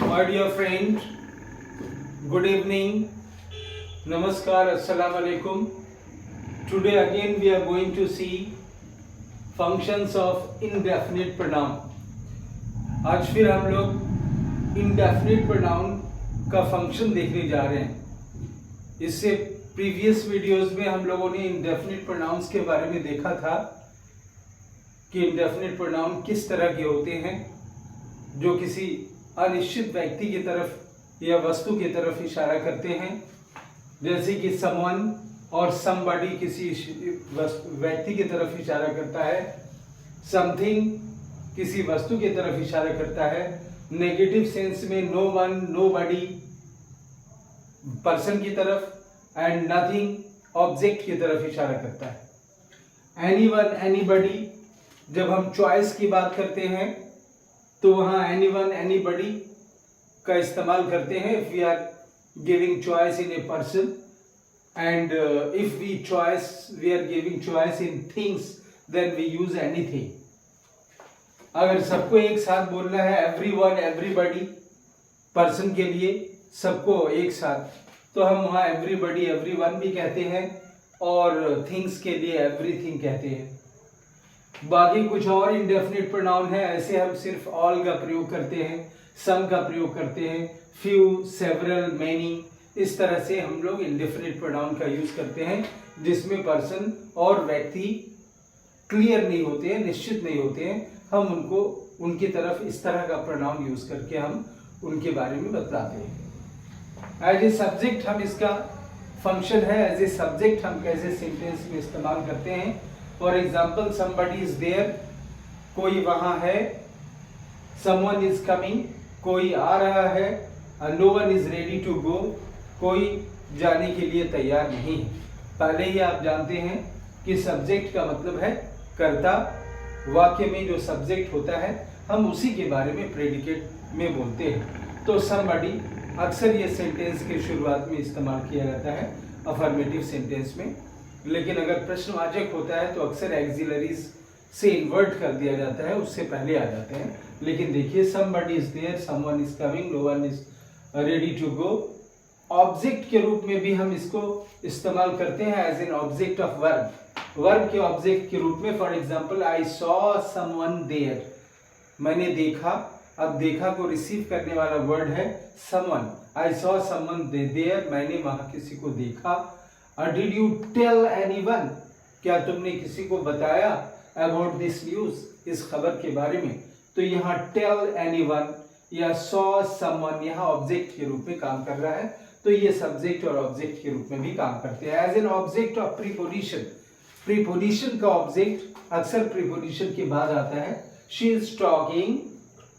My dear friend, good evening, Namaskar, Assalamu alaikum. Today again we are going to see functions of indefinite pronoun. आज फिर हम लोग indefinite pronoun का function देखने जा रहे हैं। इससे प्रीवियस वीडियोस में हम लोगों ने indefinite pronouns के बारे में देखा था कि indefinite pronoun किस तरह के होते हैं जो किसी अनिश्चित व्यक्ति की तरफ या वस्तु की तरफ इशारा करते हैं, जैसे कि someone और somebody किसी व्यक्ति की तरफ इशारा करता है, something किसी वस्तु की तरफ इशारा करता है, नेगेटिव सेंस में no one, nobody पर्सन की तरफ एंड नथिंग ऑब्जेक्ट की तरफ इशारा करता है। एनीवन, एनीबडी जब हम चॉइस की बात करते हैं तो वहां एनीवन, एनीबडी का इस्तेमाल करते हैं if we are giving choice in a person and if we are giving choice in things then we use anything. अगर सबको एक साथ बोलना है एवरीवन, एवरीबडी पर्सन के लिए सबको एक साथ, तो हम वहां एवरीबडी, एवरीवन भी कहते हैं और थिंग्स के लिए एवरीथिंग कहते हैं। बाकी कुछ और इंडेफिनिट प्रोनाउन है, ऐसे हम सिर्फ ऑल का प्रयोग करते हैं, सम का प्रयोग करते हैं, फ्यू, सेवरल, मेनी, इस तरह से हम लोग इंडेफिनिट प्रोनाउन का यूज करते हैं जिसमें पर्सन और व्यक्ति क्लियर नहीं होते हैं, निश्चित नहीं होते हैं। हम उनको उनकी तरफ इस तरह का प्रोनाउन यूज करके हम उनके बारे में बताते हैं। एज ए सब्जेक्ट हम इसका फंक्शन है, एज ए सब्जेक्ट हम कैसे सेंटेंस में इस्तेमाल करते हैं। For example, somebody is there, कोई वहां है, someone is coming, कोई आ रहा है, no one is ready to go, कोई जाने के लिए तैयार नहीं है। पहले ही आप जानते हैं कि सब्जेक्ट का मतलब है कर्ता। वाक्य में जो सब्जेक्ट होता है हम उसी के बारे में प्रेडिकेट में बोलते हैं। तो somebody अक्सर ये सेंटेंस के शुरुआत में इस्तेमाल किया जाता है अफर्मेटिव सेंटेंस में, लेकिन अगर प्रश्नवाचक होता है तो अक्सर एक्सिलरीज से इन्वर्ट कर दिया जाता है, उससे पहले आ जाते हैं। लेकिन देखिए, somebody is there, someone is coming, no one is ready to go। Object के रूप में भी हम इसको इस्तेमाल करते हैं as an object of verb, verb के ऑब्जेक्ट के रूप में। For example, I saw someone there, मैंने देखा। अब देखा को रिसीव करने वाला वर्ड है someone. I saw someone there, मैंने वहां किसी को देखा। डिड यू टेल एनीवन, क्या तुमने किसी को बताया अबाउट दिस न्यूज, इस खबर के बारे में। तो यहाँ टेल एनीवन या सॉ समवन यहाँ ऑब्जेक्ट के रूप में काम कर रहा है, तो ये सब्जेक्ट और ऑब्जेक्ट के रूप में भी काम करते हैं। As an object of preposition, preposition का ऑब्जेक्ट अक्सर प्रीपोजिशन के बाद आता है। She is talking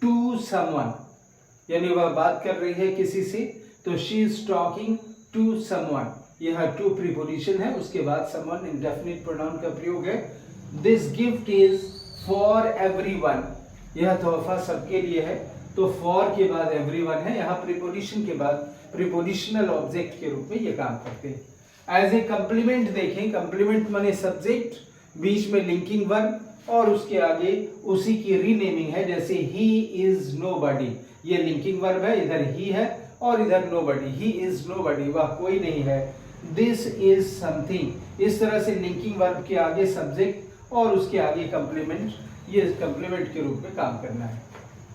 to someone, यानी वह बात कर रही है किसी से, तो she is talking to someone, यह टू प्रीपोजिशन है, उसके बाद समवन इंडेफिनिट प्रोनाउन का प्रयोग है। This gift is for everyone, यह तोहफा सबके लिए है, तो फॉर के बाद एवरीवन है, यहाँ प्रीपोजिशन के बाद प्रीपोजिशनल ऑब्जेक्ट के रूप में ये काम करते हैं। एज ए कम्प्लीमेंट देखें, कम्प्लीमेंट माने सब्जेक्ट, बीच में लिंकिंग वर्ब और उसके आगे उसी की रीनेमिंग है, जैसे ही इज नोबडी, ये लिंकिंग वर्ब है, इधर ही है और इधर नोबडी, ही इज नोबडी, वह कोई नहीं है। दिस इज समथिंग, इस तरह से लिंकिंग वर्ब के आगे सब्जेक्ट और उसके आगे कंप्लीमेंट, ये कंप्लीमेंट के रूप में काम करना है।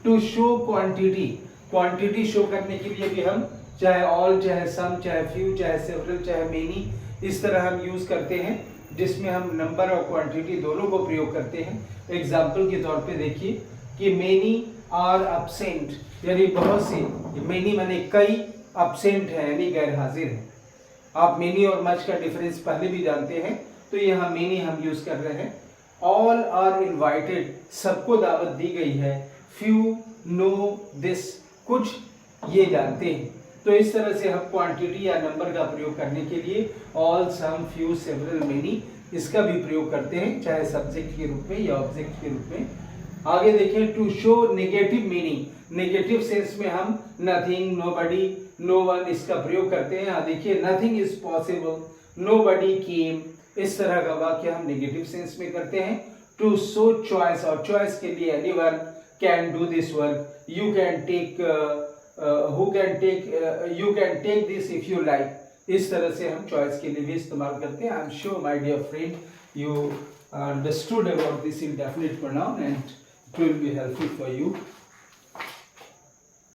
To show quantity, quantity show करने के लिए भी हम चाहे ऑल, चाहे सम, चाहे फ्यू, चाहे सेवरल, चाहे मेनी, इस तरह हम यूज करते हैं, जिसमें हम नंबर और क्वांटिटी दोनों को प्रयोग करते हैं। एग्जाम्पल के तौर पे देखिए कि मेनी आर अब्सेंट, यानी बहुत से, मेनी माने कई, अब्सेंट है यानी गैर हाजिर है। आप मेनी और मच का डिफरेंस पहले भी जानते हैं, तो यहाँ मेनी हम यूज कर रहे हैं। ऑल आर इनवाइटेड, सबको दावत दी गई है। फ्यू नो दिस, कुछ ये जानते हैं। तो इस तरह से हम क्वांटिटी या नंबर का प्रयोग करने के लिए ऑल, सम, फ्यू, सेवरल, मेनी इसका भी प्रयोग करते हैं, चाहे सब्जेक्ट के रूप में या ऑब्जेक्ट के रूप में। आगे देखें, to show negative meaning, negative sense में हम नथिंग, नोबडी, नो वन इसका प्रयोग करते हैं। यहाँ देखिए, nothing is possible, nobody came, इस तरह का वाक्य हम नेगेटिव सेंस में करते हैं। टू शो चॉइस, और चॉइस के लिए anyone can do this work, you can take who can take, you can take this if you like, इस तरह से हम चॉइस के लिए भी इस्तेमाल करते हैं. I am sure my dear friend you understood about this indefinite pronoun and it will be helpful for you